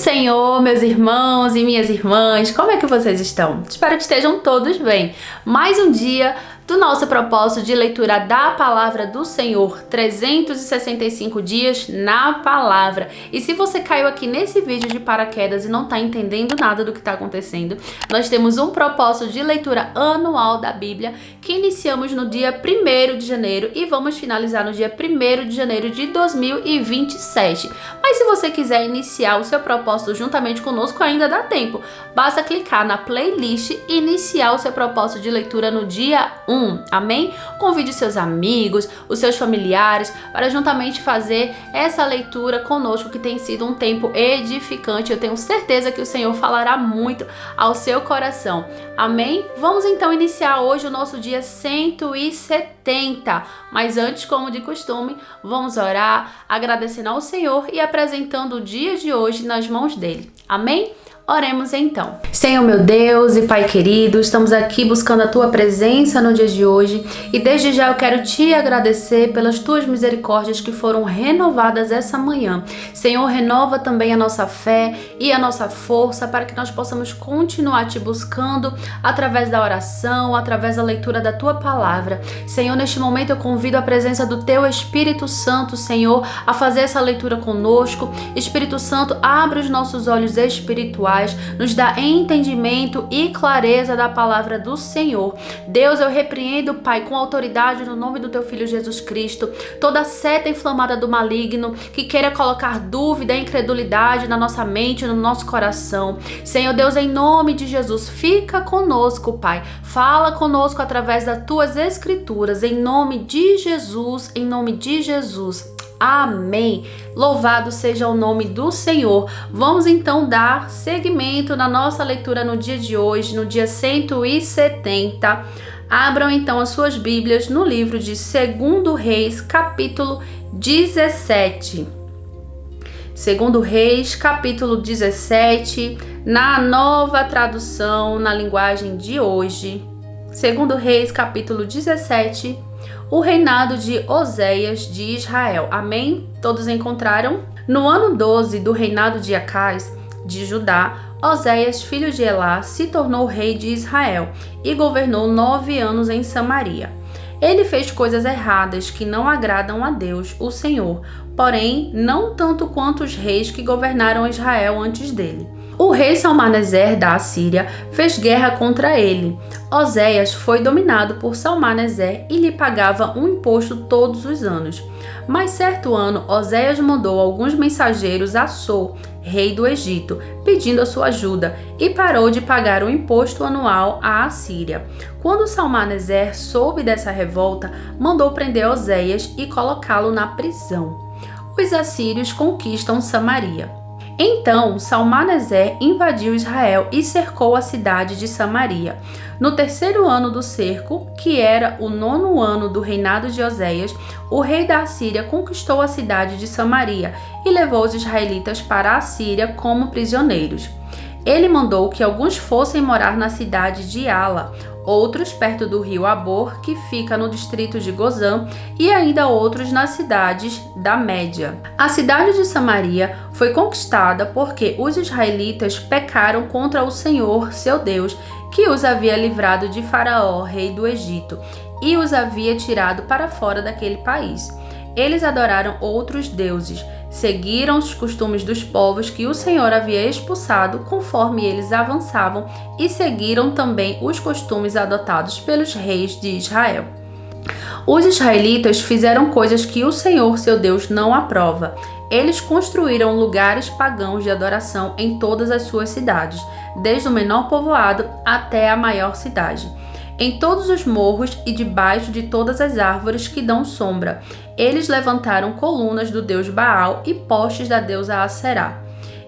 Senhor, meus irmãos e minhas irmãs, como é que vocês estão? Espero que estejam todos bem. Mais um dia do nosso propósito de leitura da Palavra do Senhor, 365 dias na Palavra. E se você caiu aqui nesse vídeo de paraquedas e não está entendendo nada do que está acontecendo, nós temos um propósito de leitura anual da Bíblia que iniciamos no dia 1º de janeiro e vamos finalizar no dia 1º de janeiro de 2027. Mas se você quiser iniciar o seu propósito juntamente conosco, ainda dá tempo. Basta clicar na playlist e iniciar o seu propósito de leitura no dia 1. Amém? Convide seus amigos, os seus familiares, para juntamente fazer essa leitura conosco, que tem sido um tempo edificante. Eu tenho certeza que o Senhor falará muito ao seu coração. Amém? Vamos então iniciar hoje o nosso dia 170. Mas antes, como de costume, vamos orar, agradecendo ao Senhor e apresentando o dia de hoje nas mãos dele. Amém? Oremos então. Senhor meu Deus e Pai querido, estamos aqui buscando a Tua presença no dia de hoje e desde já eu quero Te agradecer pelas Tuas misericórdias que foram renovadas essa manhã. Senhor, renova também a nossa fé e a nossa força para que nós possamos continuar Te buscando através da oração, através da leitura da Tua Palavra. Senhor, neste momento eu convido a presença do Teu Espírito Santo, Senhor, a fazer essa leitura conosco. Espírito Santo, abre os nossos olhos espirituais, nos dá entendimento e clareza da palavra do Senhor. Deus, eu repreendo, Pai, com autoridade no nome do Teu Filho Jesus Cristo, toda seta inflamada do maligno que queira colocar dúvida e incredulidade na nossa mente, no nosso coração. Senhor Deus, em nome de Jesus, fica conosco, Pai. Fala conosco através das Tuas escrituras, em nome de Jesus, em nome de Jesus. Amém. Louvado seja o nome do Senhor. Vamos então dar seguimento na nossa leitura no dia de hoje, no dia 170. Abram então as suas Bíblias no livro de 2 Reis, capítulo 17. 2 Reis, capítulo 17, na nova tradução, na linguagem de hoje. 2 Reis, capítulo 17, o reinado de Oséias de Israel. Amém? Todos encontraram? No ano 12 do reinado de Acais de Judá, Oséias, filho de Elá, se tornou rei de Israel e governou 9 anos em Samaria. Ele fez coisas erradas que não agradam a Deus, o Senhor, porém não tanto quanto os reis que governaram Israel antes dele. O rei Salmaneser da Assíria fez guerra contra ele. Oséias foi dominado por Salmaneser e lhe pagava um imposto todos os anos. Mas certo ano, Oséias mandou alguns mensageiros a So, rei do Egito, pedindo a sua ajuda, e parou de pagar o imposto anual à Assíria. Quando Salmaneser soube dessa revolta, mandou prender Oséias e colocá-lo na prisão. Os assírios conquistam Samaria. Então Salmaneser invadiu Israel e cercou a cidade de Samaria. No 3º ano do cerco, que era o 9º ano do reinado de Oséias, o rei da Assíria conquistou a cidade de Samaria e levou os israelitas para a Assíria como prisioneiros. Ele mandou que alguns fossem morar na cidade de Ala, outros perto do rio Abor, que fica no distrito de Gozã, e ainda outros nas cidades da Média. A cidade de Samaria foi conquistada porque os israelitas pecaram contra o Senhor, seu Deus, que os havia livrado de Faraó, rei do Egito, e os havia tirado para fora daquele país. Eles adoraram outros deuses, seguiram os costumes dos povos que o Senhor havia expulsado conforme eles avançavam e seguiram também os costumes adotados pelos reis de Israel. Os israelitas fizeram coisas que o Senhor, seu Deus, não aprova. Eles construíram lugares pagãos de adoração em todas as suas cidades, desde o menor povoado até a maior cidade. Em todos os morros e debaixo de todas as árvores que dão sombra, eles levantaram colunas do deus Baal e postes da deusa Aserá.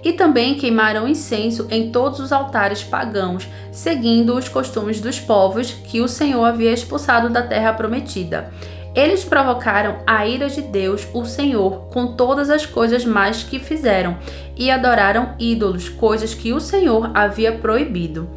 E também queimaram incenso em todos os altares pagãos, seguindo os costumes dos povos que o Senhor havia expulsado da terra prometida. Eles provocaram a ira de Deus, o Senhor, com todas as coisas más que fizeram, e adoraram ídolos, coisas que o Senhor havia proibido.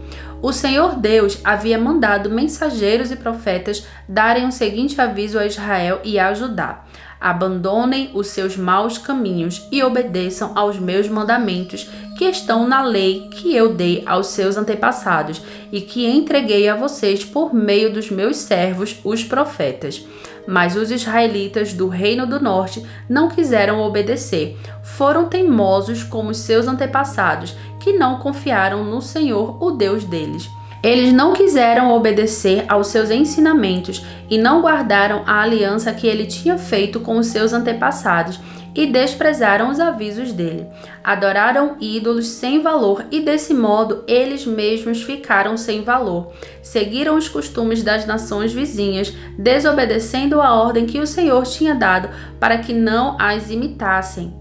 O Senhor Deus havia mandado mensageiros e profetas darem o seguinte aviso a Israel e a Judá: abandonem os seus maus caminhos e obedeçam aos meus mandamentos que estão na lei que eu dei aos seus antepassados e que entreguei a vocês por meio dos meus servos, os profetas. Mas os israelitas do Reino do Norte não quiseram obedecer. Foram teimosos como os seus antepassados, que não confiaram no Senhor, o Deus deles. Eles não quiseram obedecer aos seus ensinamentos e não guardaram a aliança que ele tinha feito com os seus antepassados e desprezaram os avisos dele. Adoraram ídolos sem valor e, desse modo, eles mesmos ficaram sem valor. Seguiram os costumes das nações vizinhas, desobedecendo a ordem que o Senhor tinha dado para que não as imitassem.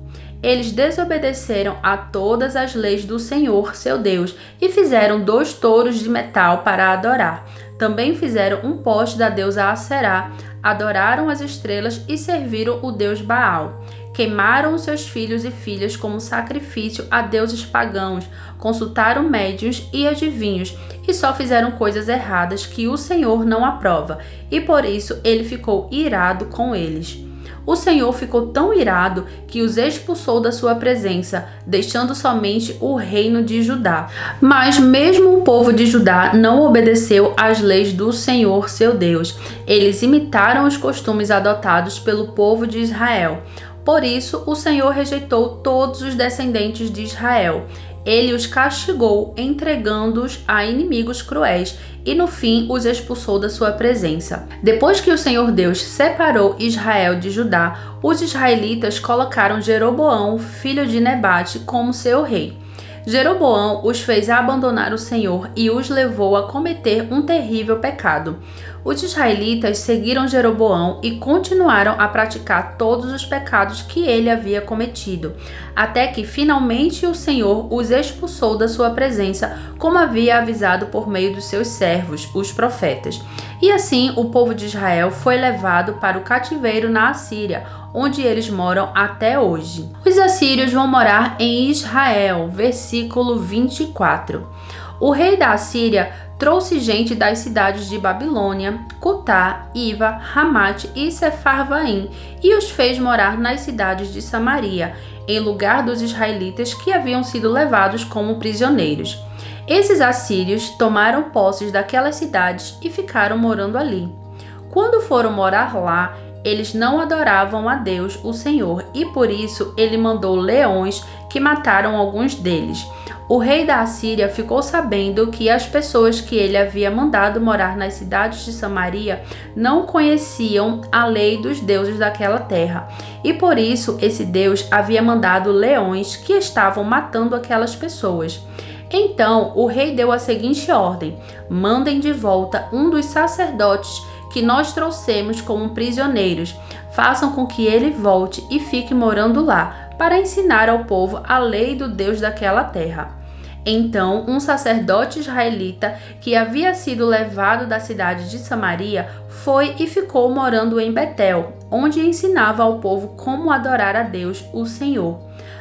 Eles desobedeceram a todas as leis do Senhor, seu Deus, e fizeram 2 touros de metal para adorar. Também fizeram um poste da deusa Aserá, adoraram as estrelas e serviram o deus Baal. Queimaram seus filhos e filhas como sacrifício a deuses pagãos, consultaram médiuns e adivinhos, e só fizeram coisas erradas que o Senhor não aprova, e por isso ele ficou irado com eles. O Senhor ficou tão irado que os expulsou da sua presença, deixando somente o reino de Judá. Mas mesmo o povo de Judá não obedeceu às leis do Senhor, seu Deus. Eles imitaram os costumes adotados pelo povo de Israel. Por isso, o Senhor rejeitou todos os descendentes de Israel. Ele os castigou, entregando-os a inimigos cruéis, e no fim os expulsou da sua presença. Depois que o Senhor Deus separou Israel de Judá, os israelitas colocaram Jeroboão, filho de Nebate, como seu rei. Jeroboão os fez abandonar o Senhor e os levou a cometer um terrível pecado. Os israelitas seguiram Jeroboão e continuaram a praticar todos os pecados que ele havia cometido, até que finalmente o Senhor os expulsou da sua presença, como havia avisado por meio dos seus servos, os profetas. E assim o povo de Israel foi levado para o cativeiro na Assíria, onde eles moram até hoje. Os assírios vão morar em Israel, versículo 24. O rei da Assíria trouxe gente das cidades de Babilônia, Cutá, Iva, Ramate e Sefarvaim e os fez morar nas cidades de Samaria, em lugar dos israelitas que haviam sido levados como prisioneiros. Esses assírios tomaram posses daquelas cidades e ficaram morando ali. Quando foram morar lá, eles não adoravam a Deus, o Senhor, e por isso ele mandou leões que mataram alguns deles. O rei da Assíria ficou sabendo que as pessoas que ele havia mandado morar nas cidades de Samaria não conheciam a lei dos deuses daquela terra, e por isso esse Deus havia mandado leões que estavam matando aquelas pessoas. Então o rei deu a seguinte ordem: mandem de volta um dos sacerdotes que nós trouxemos como prisioneiros. Façam com que ele volte e fique morando lá, para ensinar ao povo a lei do Deus daquela terra. Então, um sacerdote israelita que havia sido levado da cidade de Samaria foi e ficou morando em Betel, onde ensinava ao povo como adorar a Deus, o Senhor.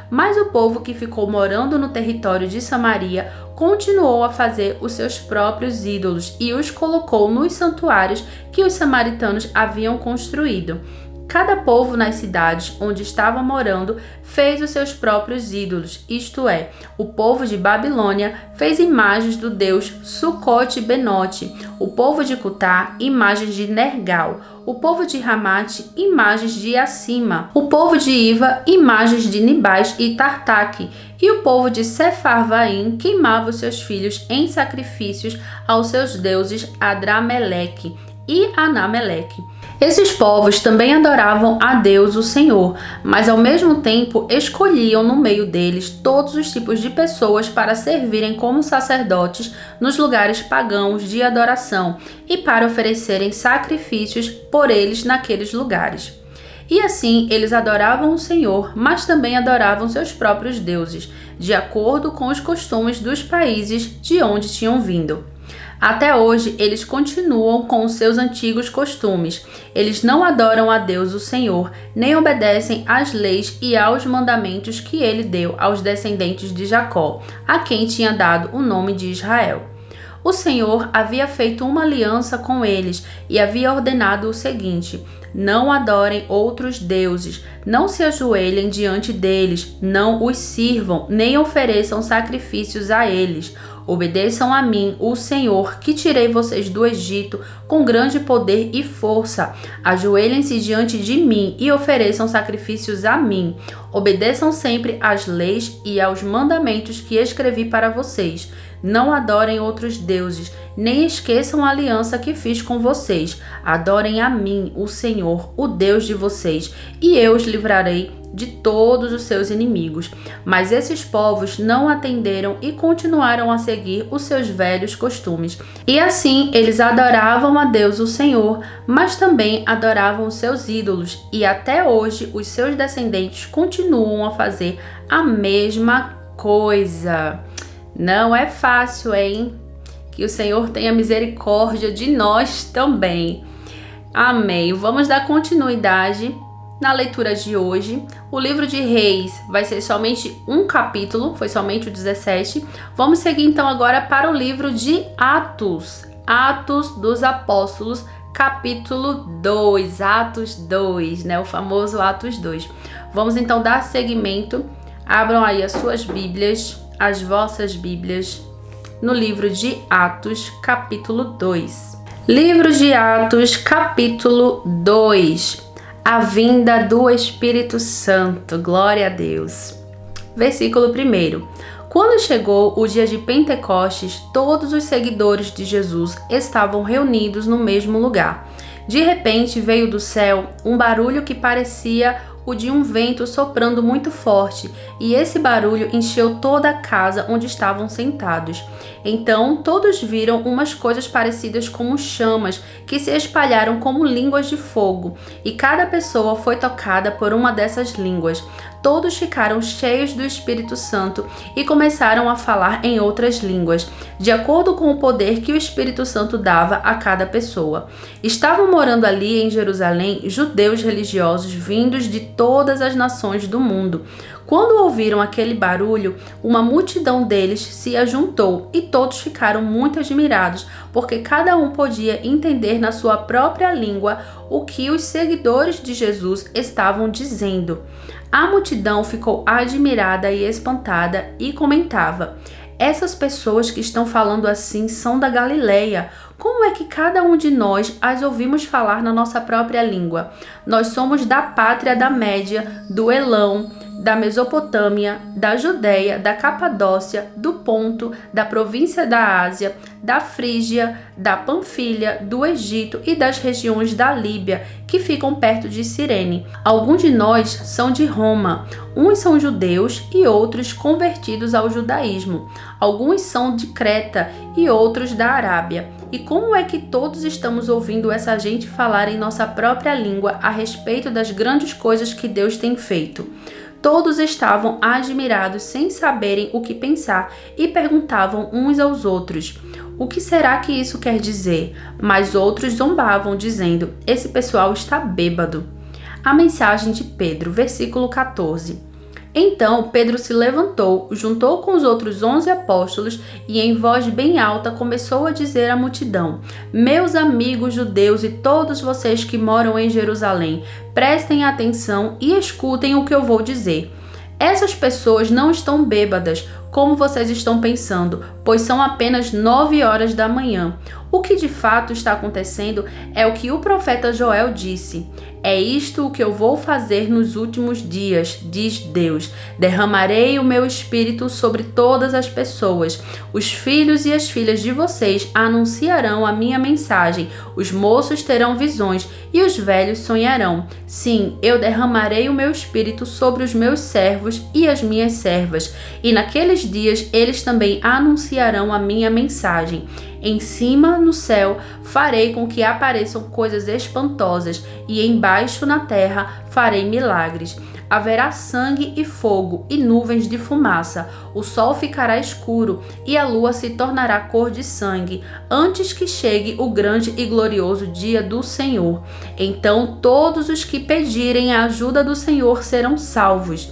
Mas o povo que ficou morando no território de Samaria continuou a fazer os seus próprios ídolos e os colocou nos santuários que os samaritanos haviam construído. Cada povo nas cidades onde estava morando fez os seus próprios ídolos, isto é, o povo de Babilônia fez imagens do deus Sucote-Benote, o povo de Cutá, imagens de Nergal, o povo de Ramate, imagens de Acima, o povo de Iva, imagens de Nibás e Tartaque, e o povo de Sefarvaim queimava os seus filhos em sacrifícios aos seus deuses Adrameleque e Anameleque. Esses povos também adoravam a Deus, o Senhor, mas ao mesmo tempo escolhiam no meio deles todos os tipos de pessoas para servirem como sacerdotes nos lugares pagãos de adoração e para oferecerem sacrifícios por eles naqueles lugares. E assim eles adoravam o Senhor, mas também adoravam seus próprios deuses, de acordo com os costumes dos países de onde tinham vindo. Até hoje, eles continuam com os seus antigos costumes. Eles não adoram a Deus, o Senhor, nem obedecem às leis e aos mandamentos que ele deu aos descendentes de Jacó, a quem tinha dado o nome de Israel. O Senhor havia feito uma aliança com eles e havia ordenado o seguinte: não adorem outros deuses, não se ajoelhem diante deles, não os sirvam, nem ofereçam sacrifícios a eles. Obedeçam a mim, o Senhor, que tirei vocês do Egito com grande poder e força. Ajoelhem-se diante de mim e ofereçam sacrifícios a mim. Obedeçam sempre às leis e aos mandamentos que escrevi para vocês. Não adorem outros deuses, nem esqueçam a aliança que fiz com vocês. Adorem a mim, o Senhor, o Deus de vocês, e eu os livrarei de todos os seus inimigos. Mas esses povos não atenderam e continuaram a seguir os seus velhos costumes. E assim eles adoravam a Deus, o Senhor, mas também adoravam os seus ídolos. E até hoje os seus descendentes continuam a fazer a mesma coisa. Não é fácil, hein? Que o Senhor tenha misericórdia de nós também. Amém. Vamos dar continuidade na leitura de hoje. O livro de Reis vai ser somente um capítulo, foi somente o 17. Vamos seguir então agora para o livro de Atos. Atos dos Apóstolos, capítulo 2. Atos 2, né? O famoso Atos 2. Vamos então dar seguimento. Abram aí as suas Bíblias, as vossas Bíblias, no livro de Atos, capítulo 2. Livro de Atos, capítulo 2. A vinda do Espírito Santo. Glória a Deus. Versículo 1. Quando chegou o dia de Pentecostes, todos os seguidores de Jesus estavam reunidos no mesmo lugar. De repente veio do céu um barulho que parecia o de um vento soprando muito forte, e esse barulho encheu toda a casa onde estavam sentados. Então todos viram umas coisas parecidas com chamas que se espalharam como línguas de fogo, e cada pessoa foi tocada por uma dessas línguas. Todos ficaram cheios do Espírito Santo e começaram a falar em outras línguas, de acordo com o poder que o Espírito Santo dava a cada pessoa. Estavam morando ali em Jerusalém judeus religiosos vindos de todas as nações do mundo. Quando ouviram aquele barulho, uma multidão deles se ajuntou e todos ficaram muito admirados, porque cada um podia entender na sua própria língua o que os seguidores de Jesus estavam dizendo. A multidão ficou admirada e espantada e comentava: essas pessoas que estão falando assim são da Galileia. Como é que cada um de nós as ouvimos falar na nossa própria língua? Nós somos da pátria da Média, do Elão, da Mesopotâmia, da Judéia, da Capadócia, do Ponto, da província da Ásia, da Frígia, da Panfilha, do Egito e das regiões da Líbia, que ficam perto de Cirene. Alguns de nós são de Roma. Uns são judeus e outros convertidos ao judaísmo. Alguns são de Creta e outros da Arábia. E como é que todos estamos ouvindo essa gente falar em nossa própria língua a respeito das grandes coisas que Deus tem feito? Todos estavam admirados sem saberem o que pensar e perguntavam uns aos outros: o que será que isso quer dizer? Mas outros zombavam, dizendo: esse pessoal está bêbado. A mensagem de Pedro, versículo 14. Então Pedro se levantou, juntou com os outros 11 apóstolos e em voz bem alta começou a dizer à multidão: meus amigos judeus e todos vocês que moram em Jerusalém, prestem atenção e escutem o que eu vou dizer. Essas pessoas não estão bêbadas, como vocês estão pensando, pois são apenas 9 horas da manhã. O que de fato está acontecendo é o que o profeta Joel disse. É isto o que eu vou fazer nos últimos dias, diz Deus. Derramarei o meu espírito sobre todas as pessoas. Os filhos e as filhas de vocês anunciarão a minha mensagem. Os moços terão visões e os velhos sonharão. Sim, eu derramarei o meu espírito sobre os meus servos e as minhas servas. E naqueles dias eles também anunciarão a minha mensagem. Em cima, no céu, farei com que apareçam coisas espantosas, e embaixo na terra farei milagres. Haverá sangue e fogo e nuvens de fumaça. O sol ficará escuro e a lua se tornará cor de sangue, antes que chegue o grande e glorioso dia do Senhor. Então todos os que pedirem a ajuda do Senhor serão salvos.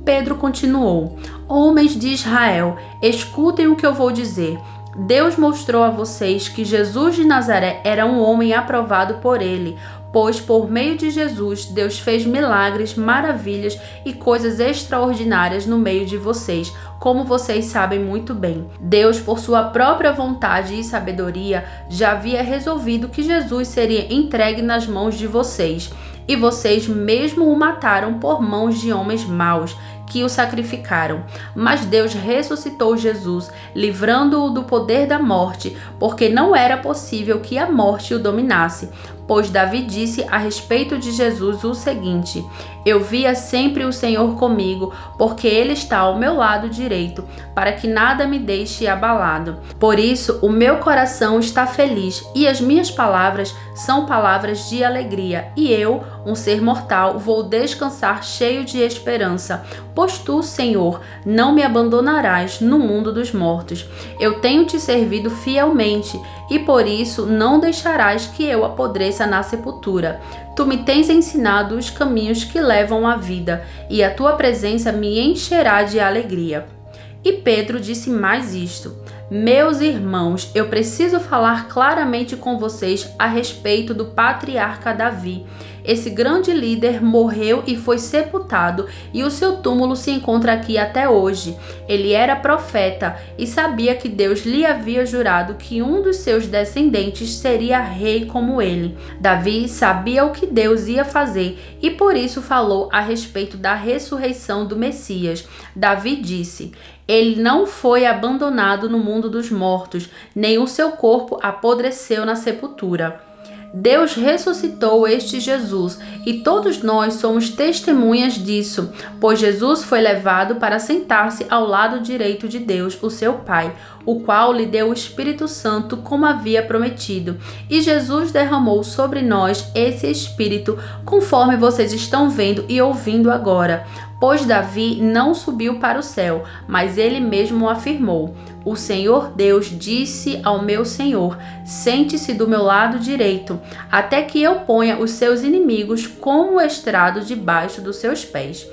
Pedro continuou: homens de Israel, escutem o que eu vou dizer. Deus mostrou a vocês que Jesus de Nazaré era um homem aprovado por ele, pois por meio de Jesus, Deus fez milagres, maravilhas e coisas extraordinárias no meio de vocês, como vocês sabem muito bem. Deus, por sua própria vontade e sabedoria, já havia resolvido que Jesus seria entregue nas mãos de vocês, e vocês mesmo o mataram por mãos de homens maus, que o sacrificaram. Mas Deus ressuscitou Jesus, livrando-o do poder da morte, porque não era possível que a morte o dominasse. Pois Davi disse a respeito de Jesus o seguinte: eu via sempre o Senhor comigo, porque Ele está ao meu lado direito, para que nada me deixe abalado. Por isso, o meu coração está feliz, e as minhas palavras são palavras de alegria. E eu, um ser mortal, vou descansar cheio de esperança. Pois tu, Senhor, não me abandonarás no mundo dos mortos. Eu tenho te servido fielmente, e por isso não deixarás que eu apodreça na sepultura. Tu me tens ensinado os caminhos que levam à vida, e a tua presença me encherá de alegria. E Pedro disse mais isto: meus irmãos, eu preciso falar claramente com vocês a respeito do patriarca Davi. Esse grande líder morreu e foi sepultado, e o seu túmulo se encontra aqui até hoje. Ele era profeta e sabia que Deus lhe havia jurado que um dos seus descendentes seria rei como ele. Davi sabia o que Deus ia fazer e por isso falou a respeito da ressurreição do Messias. Davi disse: ele não foi abandonado no mundo dos mortos, nem o seu corpo apodreceu na sepultura. Deus ressuscitou este Jesus, e todos nós somos testemunhas disso, pois Jesus foi levado para sentar-se ao lado direito de Deus, o seu Pai, o qual lhe deu o Espírito Santo como havia prometido. E Jesus derramou sobre nós esse Espírito, conforme vocês estão vendo e ouvindo agora. Pois Davi não subiu para o céu, mas ele mesmo afirmou: o Senhor Deus disse ao meu Senhor: sente-se do meu lado direito, até que eu ponha os seus inimigos como o estrado debaixo dos seus pés.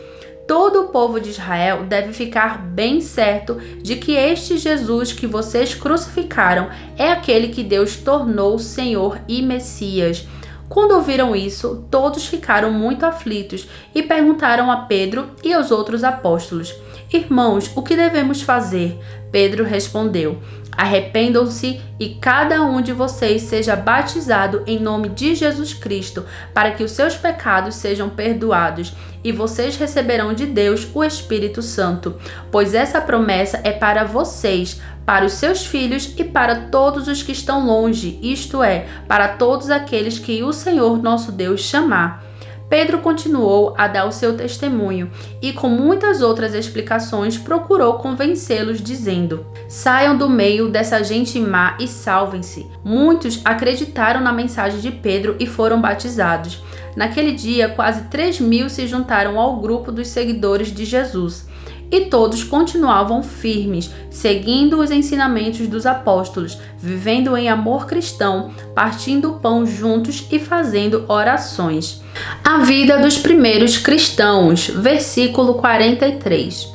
Todo o povo de Israel deve ficar bem certo de que este Jesus que vocês crucificaram é aquele que Deus tornou Senhor e Messias. Quando ouviram isso, todos ficaram muito aflitos e perguntaram a Pedro e aos outros apóstolos: irmãos, o que devemos fazer? Pedro respondeu: arrependam-se e cada um de vocês seja batizado em nome de Jesus Cristo, para que os seus pecados sejam perdoados, e vocês receberão de Deus o Espírito Santo, pois essa promessa é para vocês, para os seus filhos e para todos os que estão longe, isto é, para todos aqueles que o Senhor nosso Deus chamar. Pedro continuou a dar o seu testemunho e, com muitas outras explicações, procurou convencê-los, dizendo: saiam do meio dessa gente má e salvem-se. Muitos acreditaram na mensagem de Pedro e foram batizados. Naquele dia, quase 3.000 se juntaram ao grupo dos seguidores de Jesus. E todos continuavam firmes, seguindo os ensinamentos dos apóstolos, vivendo em amor cristão, partindo o pão juntos e fazendo orações. A vida dos primeiros cristãos, versículo 43.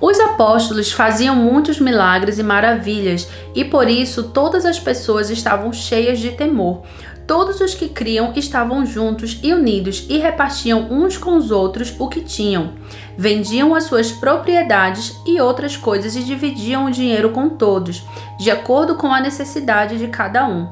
Os apóstolos faziam muitos milagres e maravilhas, e por isso todas as pessoas estavam cheias de temor. Todos os que criam estavam juntos e unidos e repartiam uns com os outros o que tinham. Vendiam as suas propriedades e outras coisas e dividiam o dinheiro com todos, de acordo com a necessidade de cada um.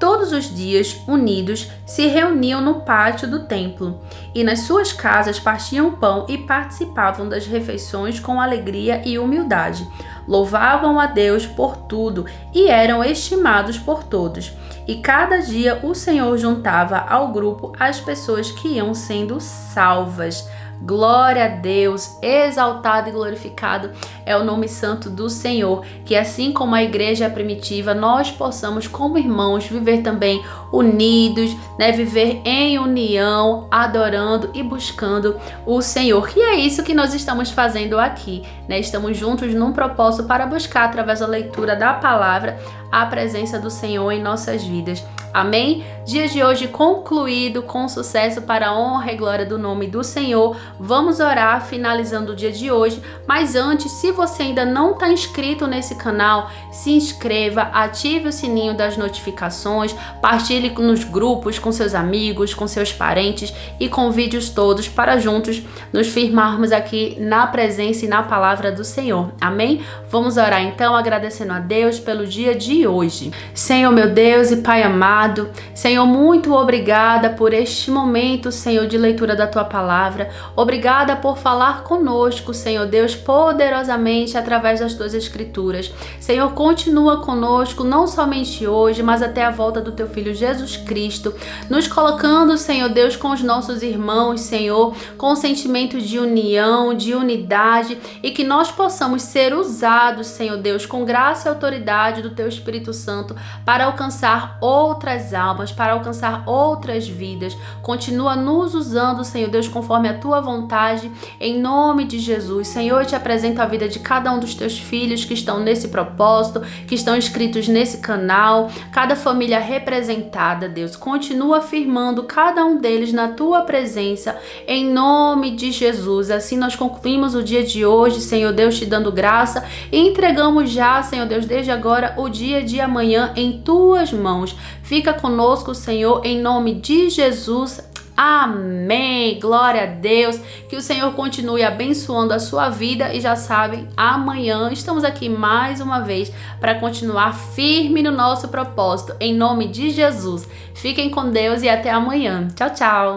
Todos os dias, unidos, se reuniam no pátio do templo e nas suas casas partiam pão e participavam das refeições com alegria e humildade. Louvavam a Deus por tudo e eram estimados por todos. E cada dia o Senhor juntava ao grupo as pessoas que iam sendo salvas. Glória a Deus, exaltado e glorificado é o nome santo do Senhor, que assim como a igreja primitiva, nós possamos como irmãos viver também unidos, viver em união, adorando e buscando o Senhor. E é isso que nós estamos fazendo aqui, Estamos juntos num propósito para buscar através da leitura da palavra a presença do Senhor em nossas vidas. Amém? Dia de hoje concluído com sucesso para a honra e glória do nome do Senhor. Vamos orar finalizando o dia de hoje, mas antes, se você ainda não está inscrito nesse canal, se inscreva, ative o sininho das notificações, partilhe nos grupos com seus amigos, com seus parentes e convide os todos para juntos nos firmarmos aqui na presença e na palavra do Senhor. Amém? Vamos orar então agradecendo a Deus pelo dia de hoje. Senhor meu Deus e Pai amado, Senhor, muito obrigada por este momento, Senhor, de leitura da Tua Palavra. Obrigada por falar conosco, Senhor Deus, poderosamente através das Tuas Escrituras. Senhor, continua conosco, não somente hoje, mas até a volta do Teu Filho Jesus Cristo, nos colocando, Senhor Deus, com os nossos irmãos, Senhor, com sentimento de união, de unidade, e que nós possamos ser usados, Senhor Deus, com graça e autoridade do Teu Espírito Santo para alcançar outras almas, para alcançar outras vidas. Continua nos usando, Senhor Deus, conforme a Tua vontade, em nome de Jesus. Senhor, eu te apresento a vida de cada um dos Teus filhos que estão nesse propósito, que estão inscritos nesse canal, cada família representada, Deus. Continua firmando cada um deles na Tua presença, em nome de Jesus. Assim nós concluímos o dia de hoje, Senhor Deus, te dando graça e entregamos já, Senhor Deus, desde agora o dia de amanhã em Tuas mãos. Fica conosco, Senhor, em nome de Jesus. Amém. Glória a Deus. Que o Senhor continue abençoando a sua vida e já sabem, amanhã estamos aqui mais uma vez para continuar firme no nosso propósito. Em nome de Jesus. Fiquem com Deus e até amanhã. Tchau, tchau.